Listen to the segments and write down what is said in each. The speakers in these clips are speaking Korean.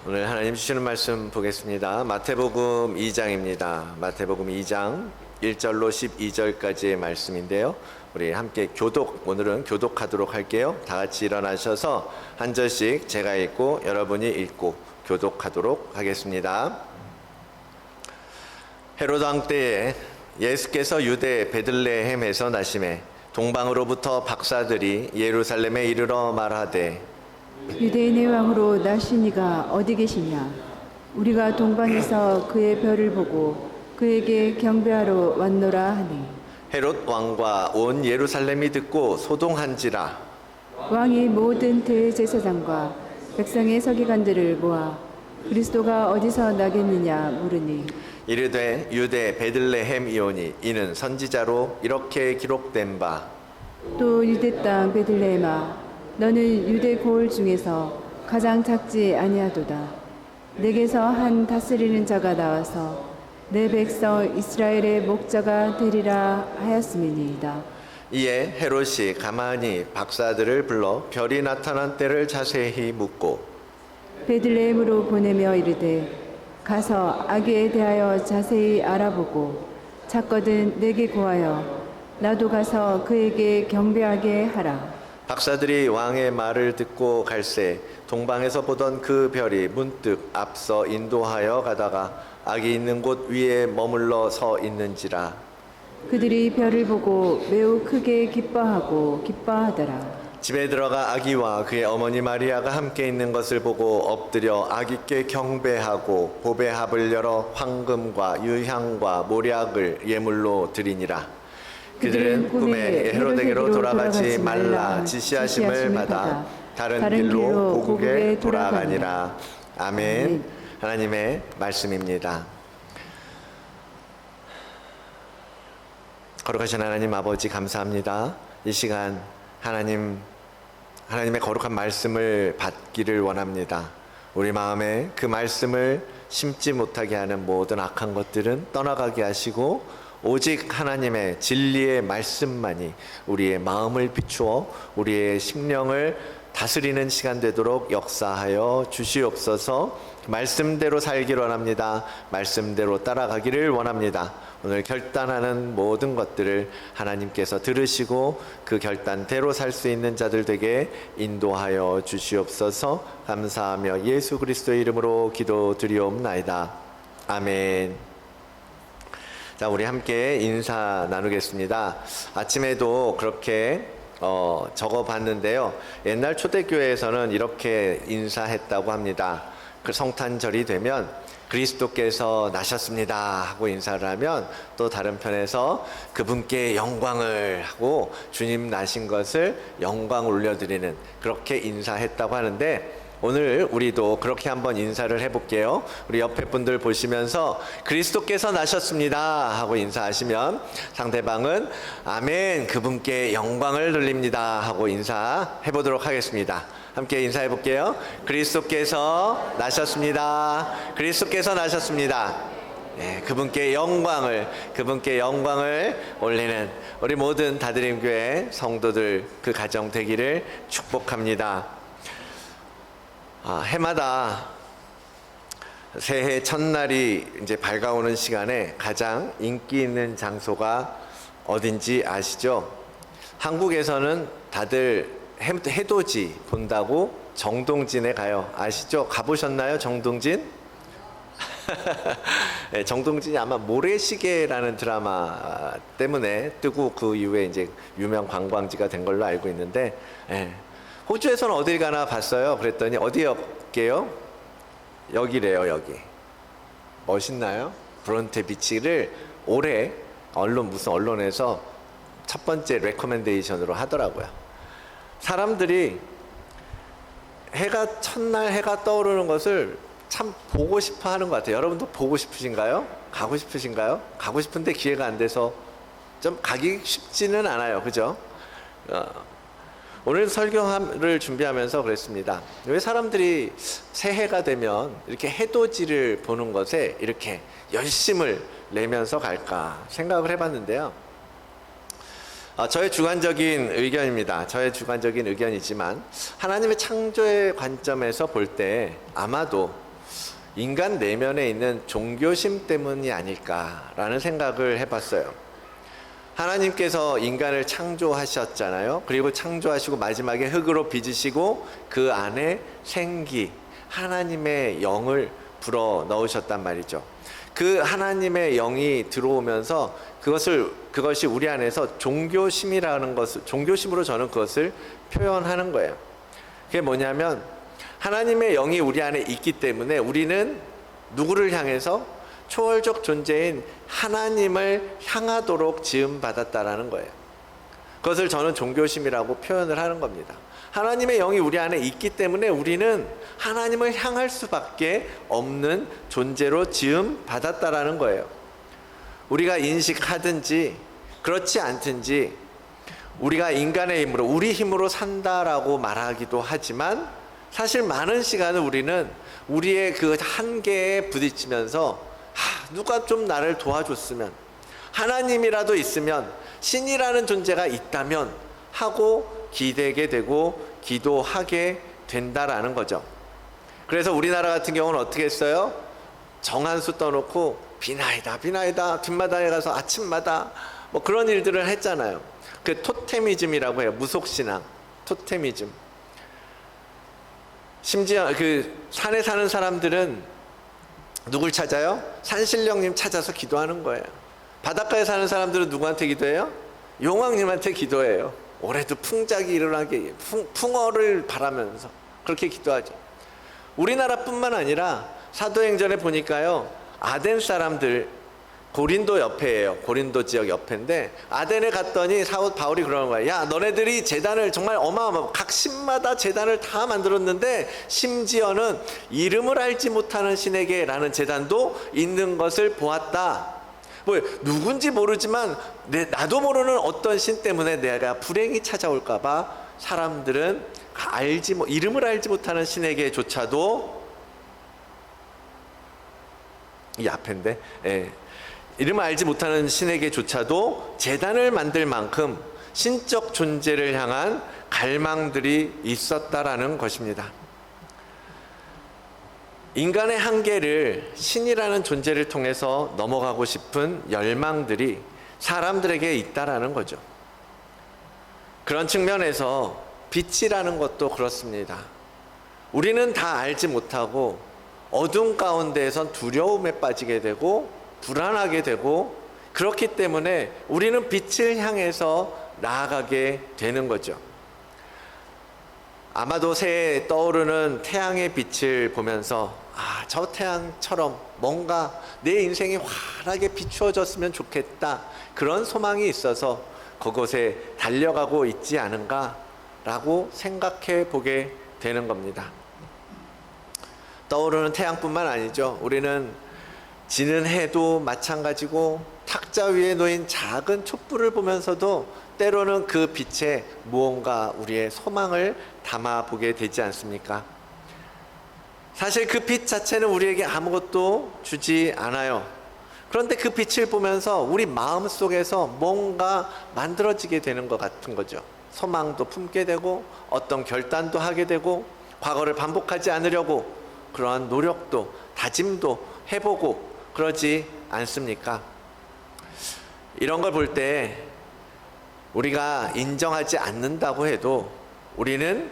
오늘 하나님 주시는 말씀 보겠습니다. 마태복음 2장입니다. 마태복음 2장 1절로 12절까지의 말씀인데요. 우리 함께 오늘은 교독하도록 할게요. 다 같이 일어나셔서 한 절씩 제가 읽고 여러분이 읽고 교독하도록 하겠습니다. 헤롯 왕 때에 예수께서 유대 베들레헴에서 나시매 동방으로부터 박사들이 예루살렘에 이르러 말하되 유대인의 왕으로 나신 이가 어디 계시냐? 우리가 동방에서 그의 별을 보고 그에게 경배하러 왔노라 하니. 헤롯 왕과 온 예루살렘이 듣고 소동한지라. 왕이 모든 대제사장과 백성의 서기관들을 모아 그리스도가 어디서 나겠느냐 물으니 이르되 유대 베들레헴이오니 이는 선지자로 이렇게 기록된 바. 또 유대 땅 베들레헴아 너는 유대 고을 중에서 가장 작지 아니하도다. 내게서 한 다스리는 자가 나와서 내 백성 이스라엘의 목자가 되리라 하였음이니이다. 이에 헤롯이 가만히 박사들을 불러 별이 나타난 때를 자세히 묻고 베들레헴으로 보내며 이르되 가서 아기에 대하여 자세히 알아보고 찾거든 내게 고하여 나도 가서 그에게 경배하게 하라. 박사들이 왕의 말을 듣고 갈새 동방에서 보던 그 별이 문득 앞서 인도하여 가다가 아기 있는 곳 위에 머물러 서 있는지라. 그들이 별을 보고 매우 크게 기뻐하더라. 집에 들어가 아기와 그의 어머니 마리아가 함께 있는 것을 보고 엎드려 아기께 경배하고 보배 합을 열어 황금과 유향과 모략을 예물로 드리니라. 그들은 꿈에 헤롯에게로 돌아가지 말라 지시하심을 받아 다른 길로 고국에 돌아가니라. 아멘. 하나님의 말씀입니다. 거룩하신 하나님 아버지 감사합니다. 이 시간 하나님의 거룩한 말씀을 받기를 원합니다. 우리 마음에 그 말씀을 심지 못하게 하는 모든 악한 것들은 떠나가게 하시고 오직 하나님의 진리의 말씀만이 우리의 마음을 비추어 우리의 심령을 다스리는 시간 되도록 역사하여 주시옵소서. 말씀대로 살기를 원합니다. 말씀대로 따라가기를 원합니다. 오늘 결단하는 모든 것들을 하나님께서 들으시고 그 결단대로 살 수 있는 자들 되게 인도하여 주시옵소서. 감사하며 예수 그리스도의 이름으로 기도드리옵나이다. 아멘. 자, 우리 함께 인사 나누겠습니다. 아침에도 그렇게 적어봤는데요. 옛날 초대교회에서는 이렇게 인사했다고 합니다. 그 성탄절이 되면 그리스도께서 나셨습니다 하고 인사를 하면 또 다른 편에서 그분께 영광을 하고 주님 나신 것을 영광 올려드리는 그렇게 인사했다고 하는데 오늘 우리도 그렇게 한번 인사를 해볼게요. 우리 옆에 분들 보시면서 그리스도께서 나셨습니다 하고 인사하시면 상대방은 아멘 그분께 영광을 돌립니다 하고 인사해보도록 하겠습니다. 함께 인사해 볼게요. 그리스도께서 나셨습니다. 그리스도께서 나셨습니다. 네, 그분께 영광을 올리는 우리 모든 다드림교회 성도들 그 가정 되기를 축복합니다. 해마다 새해 첫날이 이제 밝아오는 시간에 가장 인기 있는 장소가 어딘지 아시죠? 한국에서는 다들 해돋이 본다고 정동진에 가요. 아시죠? 가보셨나요? 정동진? 네, 정동진이 아마 모래시계라는 드라마 때문에 뜨고 그 이후에 이제 유명 관광지가 된 걸로 알고 있는데, 네. 호주에서는 어딜 가나 봤어요. 그랬더니 어디였게요? 여기래요. 여기 멋있나요? 브론테 비치를 올해 무슨 언론에서 첫 번째 레코멘데이션으로 하더라고요. 사람들이 첫날 해가 떠오르는 것을 참 보고 싶어 하는 것 같아요. 여러분도 보고 싶으신가요? 가고 싶으신가요? 가고 싶은데 기회가 안 돼서 좀 가기 쉽지는 않아요. 그죠? 오늘 설교를 준비하면서 그랬습니다. 왜 사람들이 새해가 되면 이렇게 해돋이를 보는 것에 이렇게 열심을 내면서 갈까 생각을 해봤는데요. 저의 주관적인 의견입니다. 저의 주관적인 의견이지만 하나님의 창조의 관점에서 볼 때 아마도 인간 내면에 있는 종교심 때문이 아닐까라는 생각을 해봤어요. 하나님께서 인간을 창조하셨잖아요. 그리고 창조하시고 마지막에 흙으로 빚으시고 그 안에 생기, 하나님의 영을 불어 넣으셨단 말이죠. 그 하나님의 영이 들어오면서 그것이 우리 안에서 종교심이라는 것을, 종교심으로 저는 그것을 표현하는 거예요. 그게 뭐냐면 하나님의 영이 우리 안에 있기 때문에 우리는 누구를 향해서 초월적 존재인 하나님을 향하도록 지음받았다라는 거예요. 그것을 저는 종교심이라고 표현을 하는 겁니다. 하나님의 영이 우리 안에 있기 때문에 우리는 하나님을 향할 수밖에 없는 존재로 지음받았다라는 거예요. 우리가 인식하든지 그렇지 않든지 우리가 인간의 힘으로, 우리 힘으로 산다라고 말하기도 하지만 사실 많은 시간을 우리는 우리의 그 한계에 부딪히면서 누가 좀 나를 도와줬으면, 하나님이라도 있으면, 신이라는 존재가 있다면 하고 기대게 되고 기도하게 된다라는 거죠. 그래서 우리나라 같은 경우는 어떻게 했어요? 정한수 떠놓고 비나이다 비나이다 뒷마당에 가서 아침마다 뭐 그런 일들을 했잖아요. 그 토테미즘이라고 해요. 무속신앙, 토테미즘. 심지어 그 산에 사는 사람들은 누굴 찾아요? 산신령님 찾아서 기도하는 거예요. 바닷가에 사는 사람들은 누구한테 기도해요? 용왕님한테 기도해요. 올해도 풍작이 일어나게, 풍어를 바라면서 그렇게 기도하죠. 우리나라뿐만 아니라 사도행전에 보니까요, 아덴 사람들, 고린도 옆에예요. 고린도 지역 옆인데 아덴에 갔더니 사도 바울이 그러는 거야. 야, 너네들이 제단을 정말 어마어마하고 각 신마다 제단을 다 만들었는데 심지어는 이름을 알지 못하는 신에게 라는 제단도 있는 것을 보았다. 뭐 누군지 모르지만 나도 모르는 어떤 신 때문에 내가 불행이 찾아올까 봐 사람들은 이름을 알지 못하는 신에게조차도, 이 앞인데, 예. 이름을 알지 못하는 신에게조차도 제단을 만들 만큼 신적 존재를 향한 갈망들이 있었다라는 것입니다. 인간의 한계를 신이라는 존재를 통해서 넘어가고 싶은 열망들이 사람들에게 있다라는 거죠. 그런 측면에서 빛이라는 것도 그렇습니다. 우리는 다 알지 못하고 어둠 가운데에선 두려움에 빠지게 되고 불안하게 되고, 그렇기 때문에 우리는 빛을 향해서 나아가게 되는 거죠. 아마도 새해 떠오르는 태양의 빛을 보면서 저 태양처럼 뭔가 내 인생이 환하게 비추어졌으면 좋겠다, 그런 소망이 있어서 그곳에 달려가고 있지 않은가라고 생각해 보게 되는 겁니다. 떠오르는 태양뿐만 아니죠. 우리는 지는 해도 마찬가지고 탁자 위에 놓인 작은 촛불을 보면서도 때로는 그 빛에 무언가 우리의 소망을 담아 보게 되지 않습니까? 사실 그 빛 자체는 우리에게 아무것도 주지 않아요. 그런데 그 빛을 보면서 우리 마음 속에서 뭔가 만들어지게 되는 것 같은 거죠. 소망도 품게 되고 어떤 결단도 하게 되고 과거를 반복하지 않으려고 그러한 노력도 다짐도 해보고 그러지 않습니까? 이런 걸 볼 때 우리가 인정하지 않는다고 해도 우리는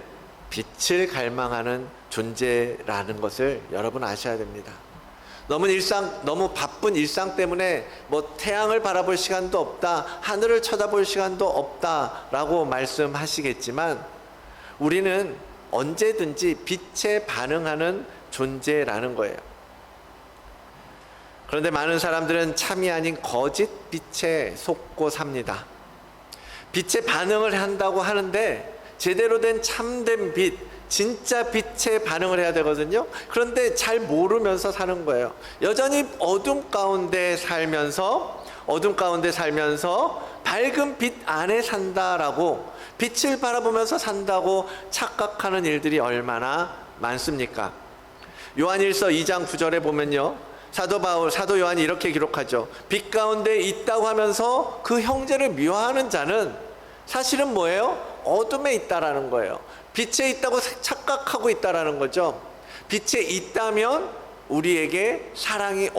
빛을 갈망하는 존재라는 것을 여러분 아셔야 됩니다. 너무 바쁜 일상 때문에 뭐 태양을 바라볼 시간도 없다, 하늘을 쳐다볼 시간도 없다라고 말씀하시겠지만 우리는 언제든지 빛에 반응하는 존재라는 거예요. 그런데 많은 사람들은 참이 아닌 거짓 빛에 속고 삽니다. 빛에 반응을 한다고 하는데 제대로 된 참된 빛, 진짜 빛에 반응을 해야 되거든요. 그런데 잘 모르면서 사는 거예요. 여전히 어둠 가운데 살면서 밝은 빛 안에 산다라고, 빛을 바라보면서 산다고 착각하는 일들이 얼마나 많습니까? 요한일서 2장 9절에 보면요, 사도 요한이 이렇게 기록하죠. 빛 가운데 있다고 하면서 그 형제를 미워하는 자는 사실은 뭐예요? 어둠에 있다라는 거예요. 빛에 있다고 착각하고 있다라는 거죠. 빛에 있다면 우리에게 사랑이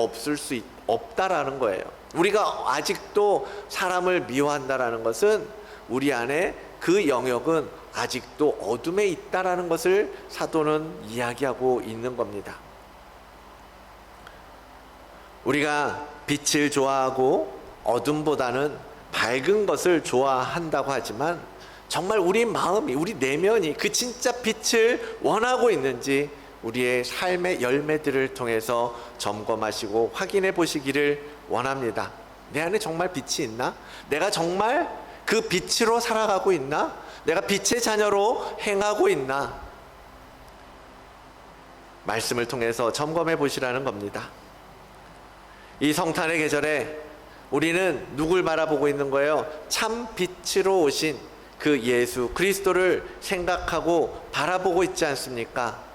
없다라는 거예요. 우리가 아직도 사람을 미워한다라는 것은 우리 안에 그 영역은 아직도 어둠에 있다라는 것을 사도는 이야기하고 있는 겁니다. 우리가 빛을 좋아하고 어둠보다는 밝은 것을 좋아한다고 하지만 정말 우리 마음이, 우리 내면이 그 진짜 빛을 원하고 있는지 우리의 삶의 열매들을 통해서 점검하시고 확인해 보시기를 원합니다. 내 안에 정말 빛이 있나? 내가 정말 그 빛으로 살아가고 있나? 내가 빛의 자녀로 행하고 있나? 말씀을 통해서 점검해 보시라는 겁니다. 이 성탄의 계절에 우리는 누굴 바라보고 있는 거예요? 참 빛으로 오신 그 예수 그리스도를 생각하고 바라보고 있지 않습니까?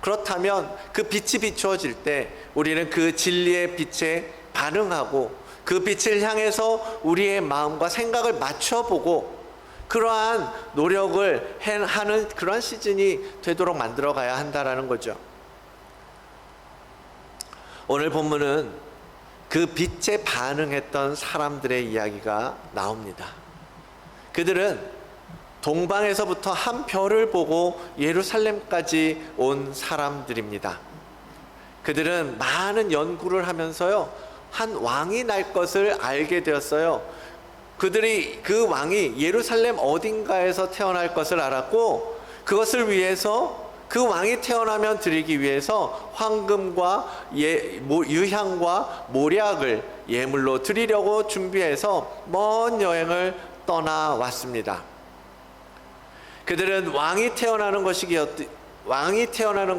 그렇다면 그 빛이 비추어질 때 우리는 그 진리의 빛에 반응하고 그 빛을 향해서 우리의 마음과 생각을 맞춰보고 그러한 노력을 하는 그러한 시즌이 되도록 만들어 가야 한다라는 거죠. 오늘 본문은 그 빛에 반응했던 사람들의 이야기가 나옵니다. 그들은 동방에서부터 한 별을 보고 예루살렘까지 온 사람들입니다. 그들은 많은 연구를 하면서요, 한 왕이 날 것을 알게 되었어요. 그들이 그 왕이 예루살렘 어딘가에서 태어날 것을 알았고, 그것을 위해서 그 왕이 태어나면 드리기 위해서 황금과 유향과 모략을 예물로 드리려고 준비해서 먼 여행을 떠나왔습니다. 그들은 왕이 태어나는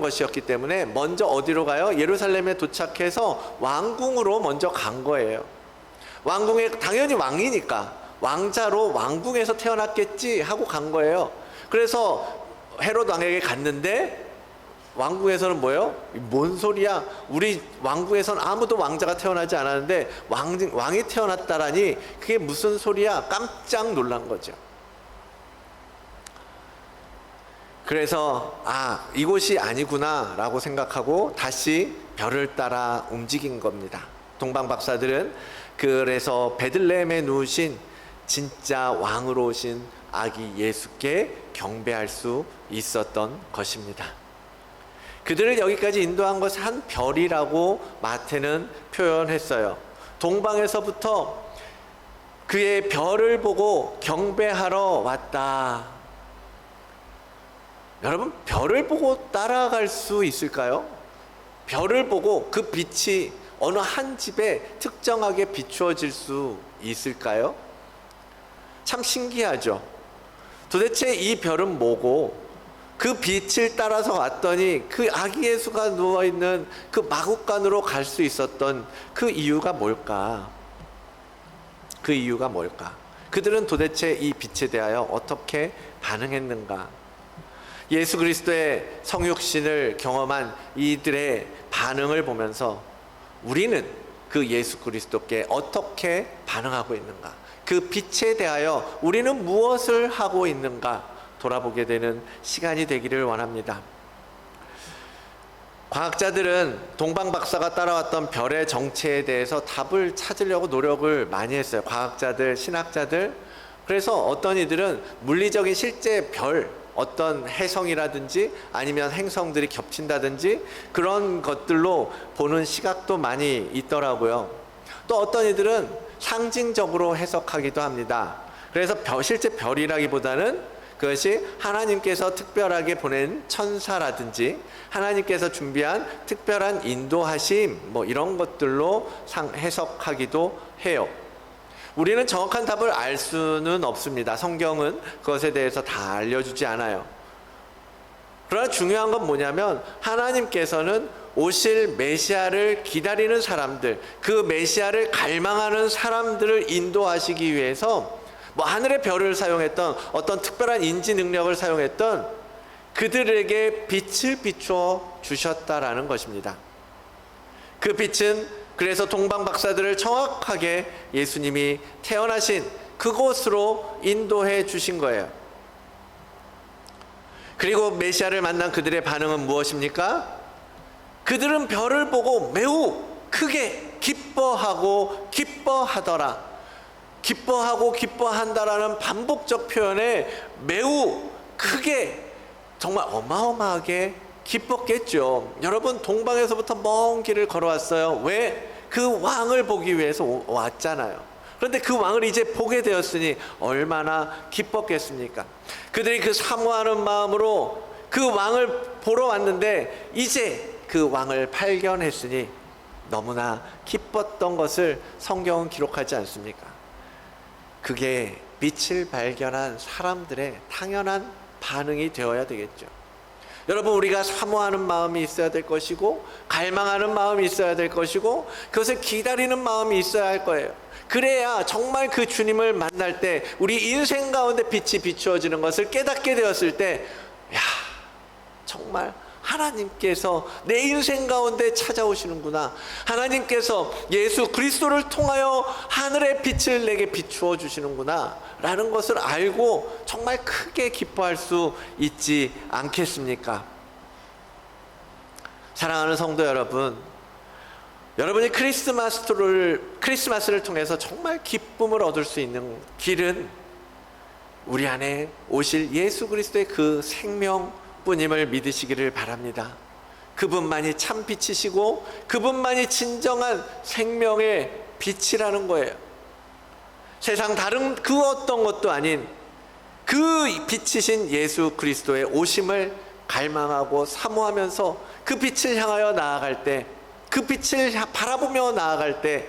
것이었기 때문에 먼저 어디로 가요? 예루살렘에 도착해서 왕궁으로 먼저 간 거예요. 왕궁에 당연히 왕이니까 왕자로 왕궁에서 태어났겠지 하고 간 거예요. 그래서 헤롯 왕에게 갔는데 왕궁에서는 뭐예요? 뭔 소리야? 우리 왕궁에서는 아무도 왕자가 태어나지 않았는데 왕이 태어났다라니 그게 무슨 소리야? 깜짝 놀란 거죠. 그래서 이곳이 아니구나 라고 생각하고 다시 별을 따라 움직인 겁니다. 동방 박사들은 그래서 베들레헴에 누우신 진짜 왕으로 오신 아기 예수께 경배할 수 있었던 것입니다. 그들을 여기까지 인도한 것을 한 별이라고 마태는 표현했어요. 동방에서부터 그의 별을 보고 경배하러 왔다. 여러분, 별을 보고 따라갈 수 있을까요? 별을 보고 그 빛이 어느 한 집에 특정하게 비추어질 수 있을까요? 참 신기하죠. 도대체 이 별은 뭐고 그 빛을 따라서 왔더니 그 아기 예수가 누워있는 그 마구간으로 갈 수 있었던 그 이유가 뭘까? 그 이유가 뭘까? 그들은 도대체 이 빛에 대하여 어떻게 반응했는가? 예수 그리스도의 성육신을 경험한 이들의 반응을 보면서 우리는 그 예수 그리스도께 어떻게 반응하고 있는가? 그 빛에 대하여 우리는 무엇을 하고 있는가? 돌아보게 되는 시간이 되기를 원합니다. 과학자들은 동방 박사가 따라왔던 별의 정체에 대해서 답을 찾으려고 노력을 많이 했어요. 과학자들, 신학자들. 그래서 어떤 이들은 물리적인 실제 별, 어떤 해성이라든지 아니면 행성들이 겹친다든지 그런 것들로 보는 시각도 많이 있더라고요. 또 어떤 이들은 상징적으로 해석하기도 합니다. 그래서 실제 별이라기보다는 그것이 하나님께서 특별하게 보낸 천사라든지 하나님께서 준비한 특별한 인도하심 이런 것들로 해석하기도 해요. 우리는 정확한 답을 알 수는 없습니다. 성경은 그것에 대해서 다 알려주지 않아요. 그러나 중요한 건 뭐냐면 하나님께서는 오실 메시아를 기다리는 사람들, 그 메시아를 갈망하는 사람들을 인도하시기 위해서 하늘의 별을 사용했던 어떤 특별한 인지 능력을 사용했던 그들에게 빛을 비추어 주셨다라는 것입니다. 그 빛은 그래서 동방 박사들을 정확하게 예수님이 태어나신 그곳으로 인도해 주신 거예요. 그리고 메시아를 만난 그들의 반응은 무엇입니까? 그들은 별을 보고 매우 크게 기뻐하고 기뻐하더라. 기뻐하고 기뻐한다라는 반복적 표현에 매우 크게, 정말 어마어마하게 기뻤겠죠. 여러분, 동방에서부터 먼 길을 걸어왔어요. 왜? 그 왕을 보기 위해서 왔잖아요. 그런데 그 왕을 이제 보게 되었으니 얼마나 기뻤겠습니까? 그들이 그 사모하는 마음으로 그 왕을 보러 왔는데 이제 그 왕을 발견했으니 너무나 기뻤던 것을 성경은 기록하지 않습니까? 그게 빛을 발견한 사람들의 당연한 반응이 되어야 되겠죠. 여러분, 우리가 사모하는 마음이 있어야 될 것이고, 갈망하는 마음이 있어야 될 것이고, 그것을 기다리는 마음이 있어야 할 거예요. 그래야 정말 그 주님을 만날 때 우리 인생 가운데 빛이 비추어지는 것을 깨닫게 되었을 때, 야, 정말 하나님께서 내 인생 가운데 찾아오시는구나. 하나님께서 예수 그리스도를 통하여 하늘의 빛을 내게 비추어 주시는구나 라는 것을 알고 정말 크게 기뻐할 수 있지 않겠습니까? 사랑하는 성도 여러분, 여러분이 크리스마스를 통해서 정말 기쁨을 얻을 수 있는 길은 우리 안에 오실 예수 그리스도의 그 생명뿐임을 믿으시기를 바랍니다. 그분만이 참 빛이시고 그분만이 진정한 생명의 빛이라는 거예요. 세상 다른 그 어떤 것도 아닌 그 빛이신 예수 그리스도의 오심을 갈망하고 사모하면서 그 빛을 향하여 나아갈 때, 그 빛을 바라보며 나아갈 때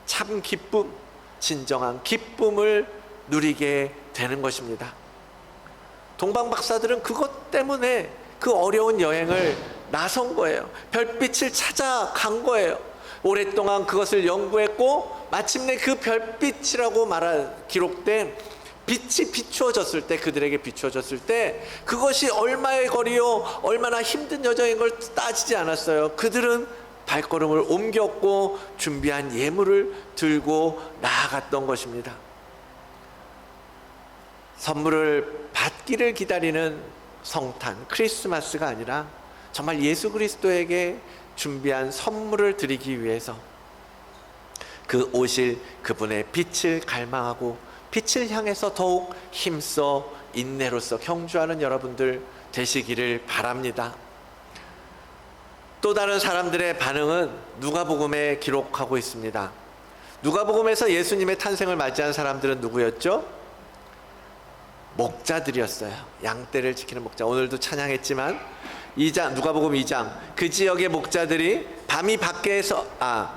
참 기쁨, 진정한 기쁨을 누리게 되는 것입니다. 동방 박사들은 그것 때문에 그 어려운 여행을 나선 거예요. 별빛을 찾아간 거예요. 오랫동안 그것을 연구했고 마침내 그 별빛이라고 기록된 빛이 비추어졌을 때, 그들에게 비추어졌을 때 그것이 얼마의 거리요, 얼마나 힘든 여정인 걸 따지지 않았어요. 그들은 발걸음을 옮겼고 준비한 예물을 들고 나아갔던 것입니다. 선물을 받기를 기다리는 성탄, 크리스마스가 아니라 정말 예수 그리스도에게 준비한 선물을 드리기 위해서 그 오실 그분의 빛을 갈망하고 빛을 향해서 더욱 힘써 인내로서 경주하는 여러분들 되시기를 바랍니다. 또 다른 사람들의 반응은 누가복음에 기록하고 있습니다. 누가복음에서 예수님의 탄생을 맞이한 사람들은 누구였죠? 목자들이었어요. 양떼를 지키는 목자. 오늘도 찬양했지만 누가복음 2장, 그 지역의 목자들이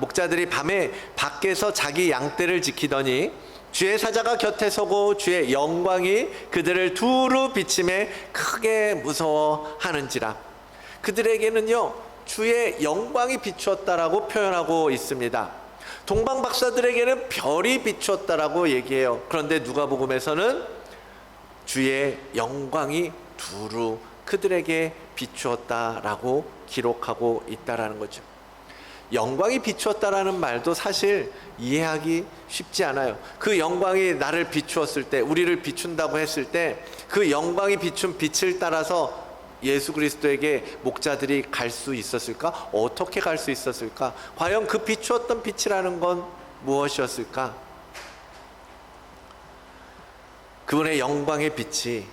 목자들이 밤에 밖에서 자기 양떼를 지키더니 주의 사자가 곁에 서고 주의 영광이 그들을 두루 비침에 크게 무서워하는지라. 그들에게는요 주의 영광이 비추었다라고 표현하고 있습니다. 동방 박사들에게는 별이 비추었다라고 얘기해요. 그런데 누가복음에서는 주의 영광이 두루 그들에게 비추었다라고 기록하고 있다라는 거죠. 영광이 비추었다라는 말도 사실 이해하기 쉽지 않아요. 그 영광이 나를 비추었을 때, 우리를 비춘다고 했을 때 그 영광이 비춘 빛을 따라서 예수 그리스도에게 목자들이 갈 수 있었을까? 어떻게 갈 수 있었을까? 과연 그 비추었던 빛이라는 건 무엇이었을까? 그분의 영광의 빛이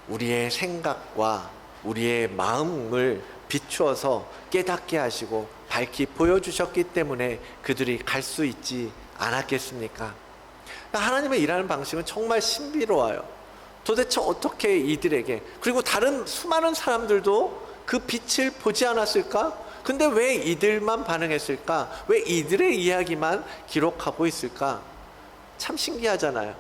우리의 생각과 우리의 마음을 비추어서 깨닫게 하시고 밝히 보여주셨기 때문에 그들이 갈 수 있지 않았겠습니까? 하나님의 일하는 방식은 정말 신비로워요. 도대체 어떻게 이들에게, 그리고 다른 수많은 사람들도 그 빛을 보지 않았을까? 근데 왜 이들만 반응했을까? 왜 이들의 이야기만 기록하고 있을까? 참 신기하잖아요.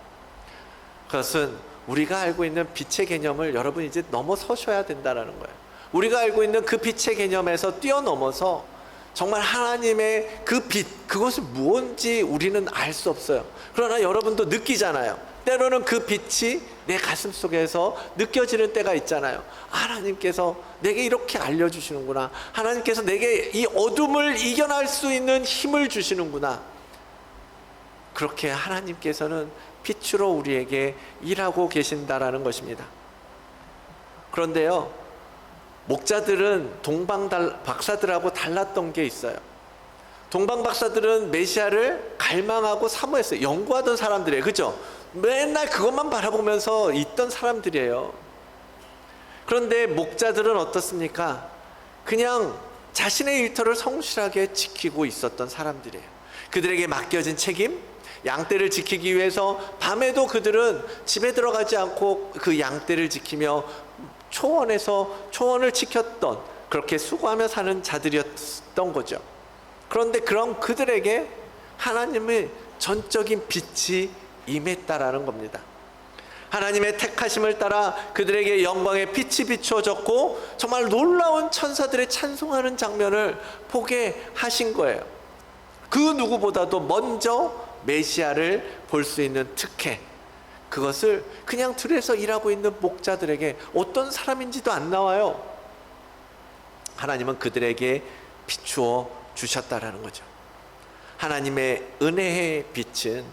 그것은 우리가 알고 있는 빛의 개념을 여러분 이제 넘어서셔야 된다는 거예요. 우리가 알고 있는 그 빛의 개념에서 뛰어넘어서 정말 하나님의 그 빛, 그것이 무엇인지 우리는 알 수 없어요. 그러나 여러분도 느끼잖아요. 때로는 그 빛이 내 가슴 속에서 느껴지는 때가 있잖아요. 하나님께서 내게 이렇게 알려주시는구나. 하나님께서 내게 이 어둠을 이겨낼 수 있는 힘을 주시는구나. 그렇게 하나님께서는 빛으로 우리에게 일하고 계신다라는 것입니다. 그런데요, 목자들은 동방 박사들하고 달랐던 게 있어요. 동방 박사들은 메시아를 갈망하고 사모했어요. 연구하던 사람들이에요. 그죠? 맨날 그것만 바라보면서 있던 사람들이에요. 그런데 목자들은 어떻습니까? 그냥 자신의 일터를 성실하게 지키고 있었던 사람들이에요. 그들에게 맡겨진 책임, 양떼를 지키기 위해서 밤에도 그들은 집에 들어가지 않고 그 양떼를 지키며 초원을 지켰던, 그렇게 수고하며 사는 자들이었던 거죠. 그런데 그런 그들에게 하나님의 전적인 빛이 임했다라는 겁니다. 하나님의 택하심을 따라 그들에게 영광의 빛이 비추어졌고 정말 놀라운 천사들의 찬송하는 장면을 보게 하신 거예요. 그 누구보다도 먼저 메시아를 볼 수 있는 특혜, 그것을 그냥 들에서 일하고 있는 목자들에게 어떤 사람인지도 안 나와요. 하나님은 그들에게 비추어 주셨다라는 거죠. 하나님의 은혜의 빛은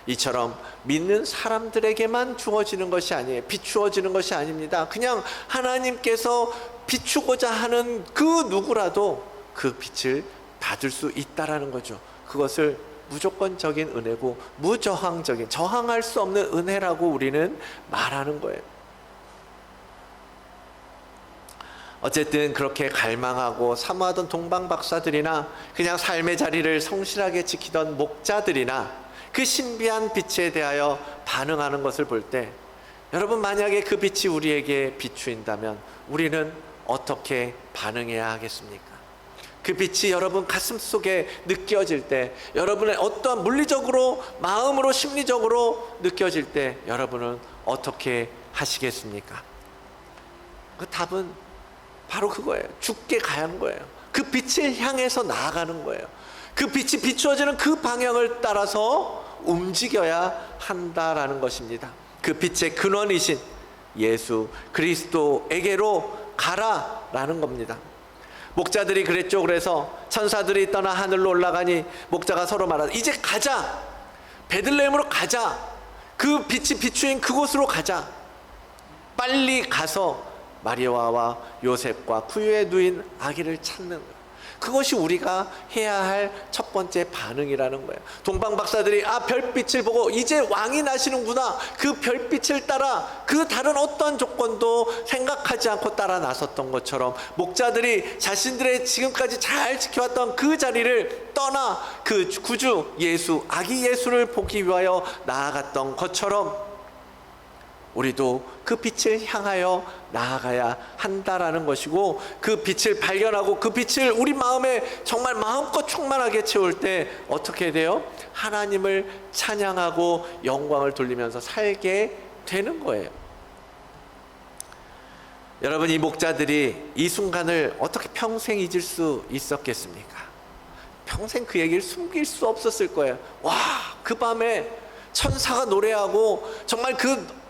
이처럼 믿는 사람들에게만 주어지는 것이 아니에요. 비추어지는 것이 아닙니다. 그냥 하나님께서 비추고자 하는 그 누구라도 그 빛을 받을 수 있다라는 거죠. 그것을 무조건적인 은혜고 무저항적인, 저항할 수 없는 은혜라고 우리는 말하는 거예요. 어쨌든 그렇게 갈망하고 사모하던 동방 박사들이나 그냥 삶의 자리를 성실하게 지키던 목자들이나 그 신비한 빛에 대하여 반응하는 것을 볼 때, 여러분, 만약에 그 빛이 우리에게 비추인다면 우리는 어떻게 반응해야 하겠습니까? 그 빛이 여러분 가슴 속에 느껴질 때, 여러분의 어떠한 물리적으로, 마음으로, 심리적으로 느껴질 때 여러분은 어떻게 하시겠습니까? 그 답은 바로 그거예요. 죽게 가는 거예요. 그 빛을 향해서 나아가는 거예요. 그 빛이 비추어지는 그 방향을 따라서 움직여야 한다라는 것입니다. 그 빛의 근원이신 예수 그리스도에게로 가라라는 겁니다. 목자들이 그랬죠. 그래서 천사들이 떠나 하늘로 올라가니 목자가 서로 말하다, 이제 가자, 베들레헴으로 가자, 그 빛이 비추인 그곳으로 가자. 빨리 가서 마리아와 요셉과 구유에 누인 아기를 찾는 거예요. 그것이 우리가 해야 할 첫 번째 반응이라는 거예요. 동방 박사들이 별빛을 보고 이제 왕이 나시는구나, 그 별빛을 따라 그 다른 어떤 조건도 생각하지 않고 따라 나섰던 것처럼, 목자들이 자신들의 지금까지 잘 지켜왔던 그 자리를 떠나 그 구주 예수, 아기 예수를 보기 위하여 나아갔던 것처럼 우리도 그 빛을 향하여 나아가야 한다라는 것이고, 그 빛을 발견하고 그 빛을 우리 마음에 정말 마음껏 충만하게 채울 때 어떻게 돼요? 하나님을 찬양하고 영광을 돌리면서 살게 되는 거예요. 여러분, 이 목자들이 이 순간을 어떻게 평생 잊을 수 있었겠습니까? 평생 그 얘기를 숨길 수 없었을 거예요. 와, 그 밤에 천사가 노래하고 정말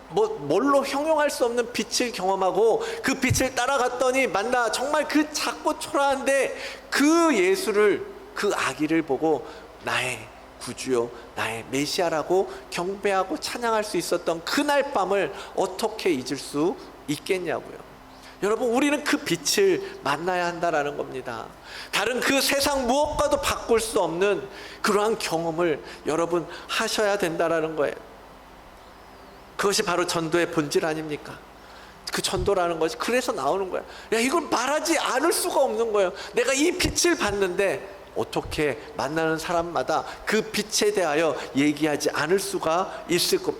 뭘로 형용할 수 없는 빛을 경험하고 그 빛을 따라갔더니 만나 정말 그 작고 초라한데 그 예수를, 그 아기를 보고 나의 구주요, 나의 메시아라고 경배하고 찬양할 수 있었던 그날 밤을 어떻게 잊을 수 있겠냐고요. 여러분, 우리는 그 빛을 만나야 한다라는 겁니다. 다른 그 세상 무엇과도 바꿀 수 없는 그러한 경험을 여러분 하셔야 된다라는 거예요. 그것이 바로 전도의 본질 아닙니까? 그 전도라는 것이 그래서 나오는 거예요. 이건 말하지 않을 수가 없는 거예요. 내가 이 빛을 봤는데 어떻게 만나는 사람마다 그 빛에 대하여 얘기하지 않을 수가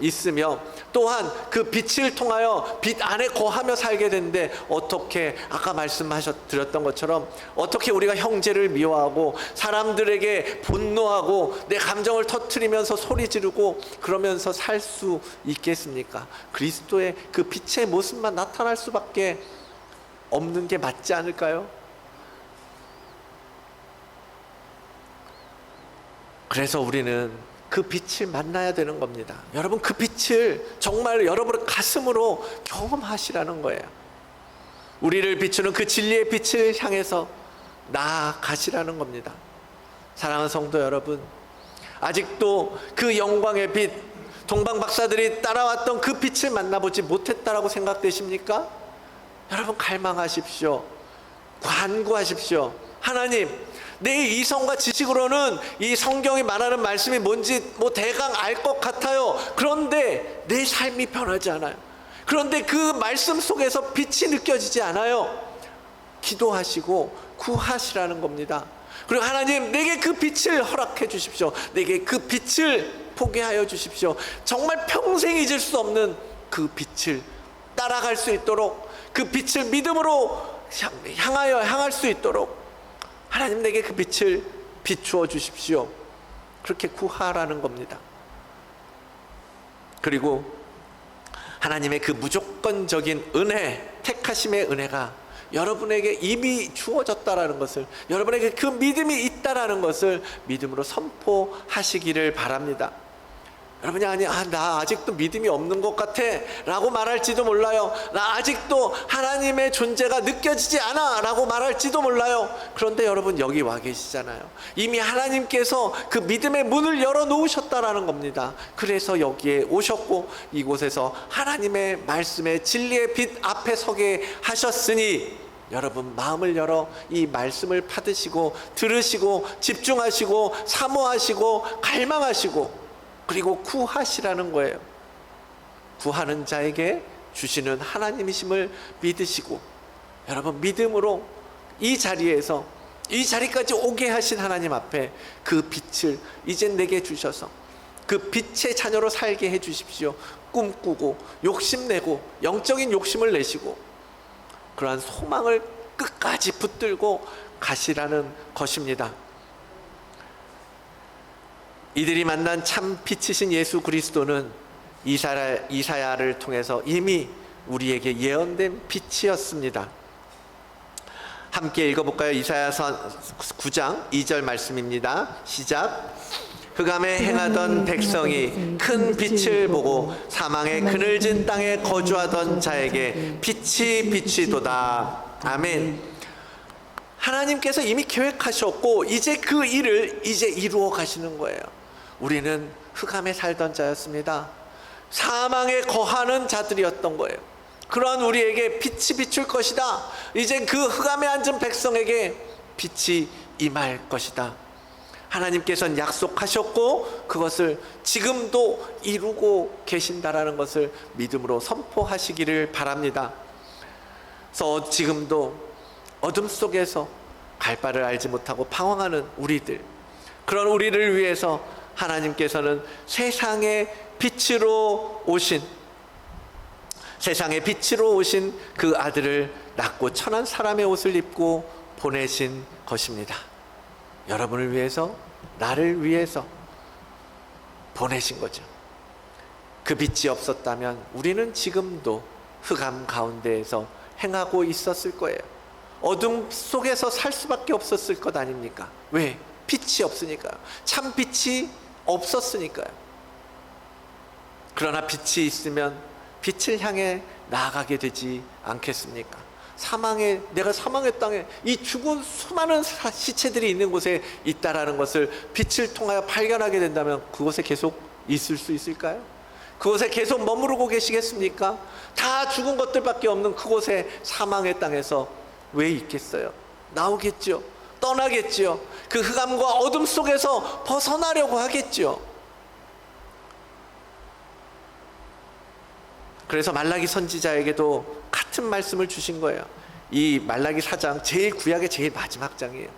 있으며, 또한 그 빛을 통하여 빛 안에 거하며 살게 되는데 어떻게, 아까 말씀드렸던 것처럼 어떻게 우리가 형제를 미워하고 사람들에게 분노하고 내 감정을 터뜨리면서 소리 지르고 그러면서 살 수 있겠습니까? 그리스도의 그 빛의 모습만 나타날 수밖에 없는 게 맞지 않을까요? 그래서 우리는 그 빛을 만나야 되는 겁니다. 여러분, 그 빛을 정말 여러분의 가슴으로 경험하시라는 거예요. 우리를 비추는 그 진리의 빛을 향해서 나아가시라는 겁니다. 사랑하는 성도 여러분, 아직도 그 영광의 빛, 동방 박사들이 따라왔던 그 빛을 만나보지 못했다라고 생각되십니까? 여러분, 갈망하십시오. 간구하십시오. 하나님, 내 이성과 지식으로는 이 성경이 말하는 말씀이 뭔지 뭐 대강 알 것 같아요. 그런데 내 삶이 변하지 않아요. 그런데 그 말씀 속에서 빛이 느껴지지 않아요. 기도하시고 구하시라는 겁니다. 그리고 하나님, 내게 그 빛을 허락해 주십시오. 내게 그 빛을 보게 하여 주십시오. 정말 평생 잊을 수 없는 그 빛을 따라갈 수 있도록, 그 빛을 믿음으로 향할 수 있도록 하나님, 내게 그 빛을 비추어 주십시오. 그렇게 구하라는 겁니다. 그리고 하나님의 그 무조건적인 은혜, 택하심의 은혜가 여러분에게 이미 주어졌다라는 것을, 여러분에게 그 믿음이 있다라는 것을 믿음으로 선포하시기를 바랍니다. 여러분이 나 아직도 믿음이 없는 것 같아 라고 말할지도 몰라요. 나 아직도 하나님의 존재가 느껴지지 않아 라고 말할지도 몰라요. 그런데 여러분, 여기 와 계시잖아요. 이미 하나님께서 그 믿음의 문을 열어 놓으셨다라는 겁니다. 그래서 여기에 오셨고 이곳에서 하나님의 말씀의 진리의 빛 앞에 서게 하셨으니, 여러분 마음을 열어 이 말씀을 받으시고 들으시고 집중하시고 사모하시고 갈망하시고, 그리고 구하시라는 거예요. 구하는 자에게 주시는 하나님이심을 믿으시고, 여러분 믿음으로 이 자리에서 이 자리까지 오게 하신 하나님 앞에 그 빛을 이젠 내게 주셔서 그 빛의 자녀로 살게 해 주십시오. 꿈꾸고 욕심내고 영적인 욕심을 내시고 그러한 소망을 끝까지 붙들고 가시라는 것입니다. 이들이 만난 참 빛이신 예수 그리스도는 이사야를 통해서 이미 우리에게 예언된 빛이었습니다. 함께 읽어볼까요? 이사야서 9장 2절 말씀입니다. 시작. 흑암에 행하던 백성이 큰 빛을 보고 사망의 그늘진 땅에 거주하던 자에게 빛이 비치도다. 아멘. 하나님께서 이미 계획하셨고 이제 그 일을 이제 이루어 가시는 거예요. 우리는 흑암에 살던 자였습니다. 사망에 거하는 자들이었던 거예요. 그러한 우리에게 빛이 비출 것이다. 이제 그 흑암에 앉은 백성에게 빛이 임할 것이다. 하나님께서는 약속하셨고 그것을 지금도 이루고 계신다라는 것을 믿음으로 선포하시기를 바랍니다. 그래서 지금도 어둠 속에서 갈 바를 알지 못하고 방황하는 우리들, 그런 우리를 위해서 하나님께서는 세상의 빛으로 오신 그 아들을 낳고 천한 사람의 옷을 입고 보내신 것입니다. 여러분을 위해서, 나를 위해서 보내신 거죠. 그 빛이 없었다면 우리는 지금도 흑암 가운데에서 행하고 있었을 거예요. 어둠 속에서 살 수밖에 없었을 것 아닙니까? 왜? 빛이 없으니까요. 참 빛이 없었으니까요. 그러나 빛이 있으면 빛을 향해 나아가게 되지 않겠습니까? 내가 사망의 땅에 이 죽은 수많은 시체들이 있는 곳에 있다라는 것을 빛을 통하여 발견하게 된다면 그곳에 계속 있을 수 있을까요? 그곳에 계속 머무르고 계시겠습니까? 다 죽은 것들밖에 없는 그곳에 사망의 땅에서 왜 있겠어요? 나오겠죠. 떠나겠죠. 그 흑암과 어둠 속에서 벗어나려고 하겠죠. 그래서 말라기 선지자에게도 같은 말씀을 주신 거예요. 이 말라기 4장 제일 구약의 제일 마지막 장이에요.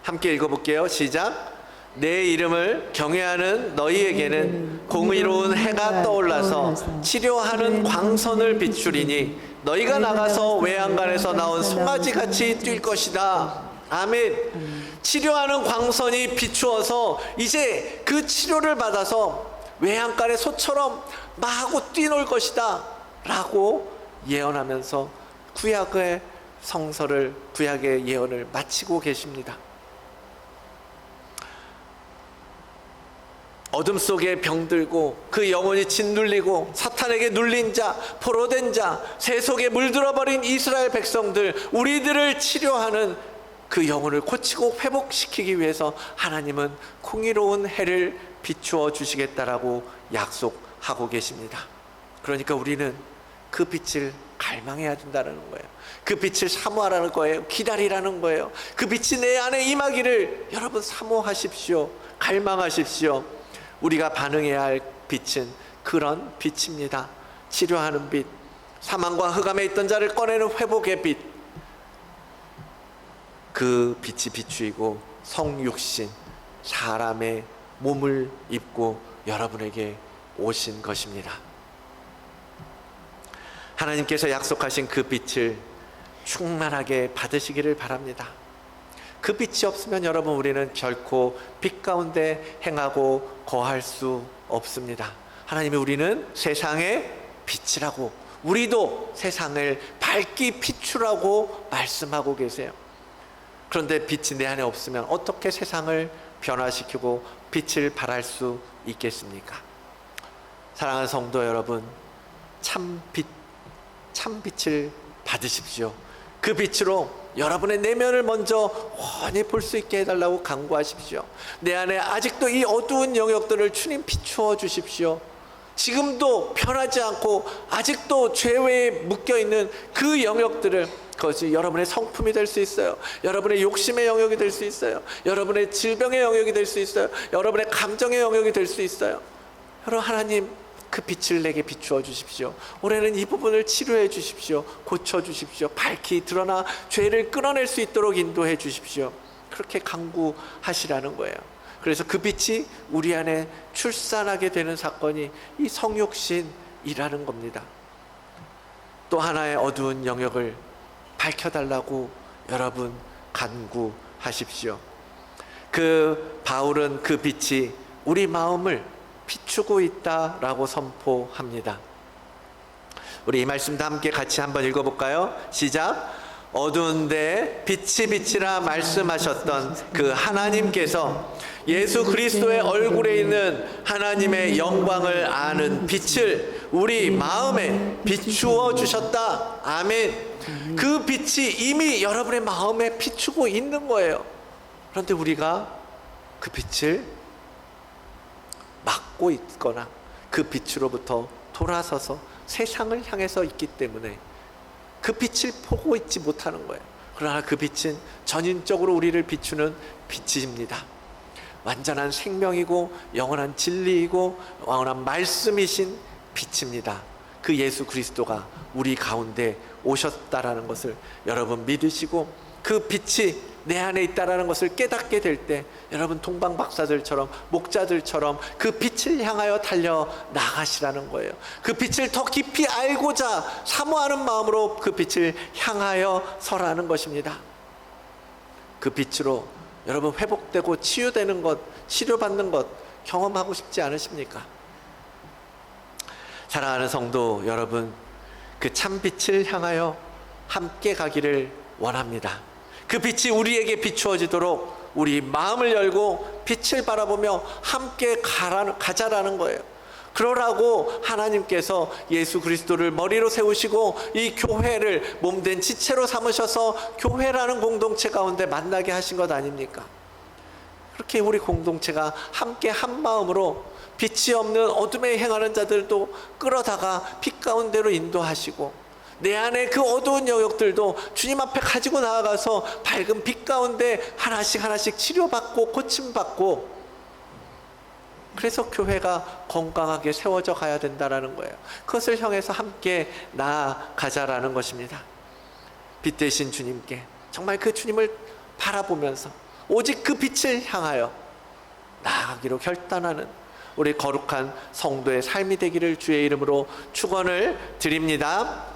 함께 읽어볼게요. 시작. 내 이름을 경외하는 너희에게는 공의로운 해가 떠올라서 치료하는 광선을 비추리니 너희가 나가서 외양간에서 나온 송아지같이 뛸 것이다. 아멘. 치료하는 광선이 비추어서 이제 그 치료를 받아서 외양간의 소처럼 마구 뛰놀 것이다 라고 예언하면서 구약의 성서를, 구약의 예언을 마치고 계십니다. 어둠 속에 병들고 그 영혼이 짓눌리고 사탄에게 눌린 자, 포로된 자, 새 속에 물들어버린 이스라엘 백성들, 우리들을 치료하는 그 영혼을 고치고 회복시키기 위해서 하나님은 공의로운 해를 비추어 주시겠다라고 약속하고 계십니다. 그러니까 우리는 그 빛을 갈망해야 된다는 거예요. 그 빛을 사모하라는 거예요. 기다리라는 거예요. 그 빛이 내 안에 임하기를 여러분 사모하십시오. 갈망하십시오. 우리가 반응해야 할 빛은 그런 빛입니다. 치료하는 빛, 사망과 흑암에 있던 자를 꺼내는 회복의 빛, 그 빛이 비추이고 성육신, 사람의 몸을 입고 여러분에게 오신 것입니다. 하나님께서 약속하신 그 빛을 충만하게 받으시기를 바랍니다. 그 빛이 없으면 여러분, 우리는 결코 빛 가운데 행하고 거할 수 없습니다. 하나님이 우리는 세상의 빛이라고, 우리도 세상을 밝기 비추라고 말씀하고 계세요. 그런데 빛이 내 안에 없으면 어떻게 세상을 변화시키고 빛을 발할 수 있겠습니까? 사랑하는 성도 여러분, 참빛을 받으십시오. 그 빛으로 여러분의 내면을 먼저 훤히 볼 수 있게 해달라고 간구하십시오. 내 안에 아직도 이 어두운 영역들을 주님 비추어 주십시오. 지금도 변하지 않고 아직도 죄에 묶여있는 그 영역들을, 그것이 여러분의 성품이 될 수 있어요. 여러분의 욕심의 영역이 될 수 있어요. 여러분의 질병의 영역이 될 수 있어요. 여러분의 감정의 영역이 될 수 있어요. 여러분, 하나님 그 빛을 내게 비추어 주십시오. 올해는 이 부분을 치료해 주십시오. 고쳐 주십시오. 밝히 드러나 죄를 끊어낼 수 있도록 인도해 주십시오. 그렇게 간구하시라는 거예요. 그래서 그 빛이 우리 안에 출산하게 되는 사건이 이 성육신이라는 겁니다. 또 하나의 어두운 영역을 밝혀달라고 여러분 간구하십시오. 그 바울은 그 빛이 우리 마음을 비추고 있다라고 선포합니다. 우리 이 말씀도 함께 같이 한번 읽어볼까요? 시작. 어두운데 빛이 비치라 말씀하셨던 그 하나님께서 예수 그리스도의 얼굴에 있는 하나님의 영광을 아는 빛을 우리 마음에 비추어 주셨다. 아멘. 그 빛이 이미 여러분의 마음에 비추고 있는 거예요. 그런데 우리가 그 빛을 막고 있거나 그 빛으로부터 돌아서서 세상을 향해서 있기 때문에 그 빛을 보고 있지 못하는 거예요. 그러나 그 빛은 전인적으로 우리를 비추는 빛입니다. 완전한 생명이고 영원한 진리이고 영원한 말씀이신 빛입니다. 그 예수 그리스도가 우리 가운데 오셨다라는 것을 여러분 믿으시고 그 빛이 내 안에 있다라는 것을 깨닫게 될 때 여러분, 동방 박사들처럼, 목자들처럼 그 빛을 향하여 달려 나가시라는 거예요. 그 빛을 더 깊이 알고자 사모하는 마음으로 그 빛을 향하여 서라는 것입니다. 그 빛으로 여러분 회복되고 치유되는 것, 치료받는 것 경험하고 싶지 않으십니까? 사랑하는 성도 여러분, 그 참빛을 향하여 함께 가기를 원합니다. 그 빛이 우리에게 비추어지도록 우리 마음을 열고 빛을 바라보며 함께 가자라는 거예요. 그러라고 하나님께서 예수 그리스도를 머리로 세우시고 이 교회를 몸된 지체로 삼으셔서 교회라는 공동체 가운데 만나게 하신 것 아닙니까? 그렇게 우리 공동체가 함께 한 마음으로 빛이 없는 어둠에 행하는 자들도 끌어다가 빛 가운데로 인도하시고, 내 안에 그 어두운 영역들도 주님 앞에 가지고 나아가서 밝은 빛 가운데 하나씩 치료받고 고침받고, 그래서 교회가 건강하게 세워져 가야 된다라는 거예요. 그것을 향해서 함께 나아가자라는 것입니다. 빛 되신 주님께 정말 그 주님을 바라보면서 오직 그 빛을 향하여 나아가기로 결단하는 우리 거룩한 성도의 삶이 되기를 주의 이름으로 축원을 드립니다.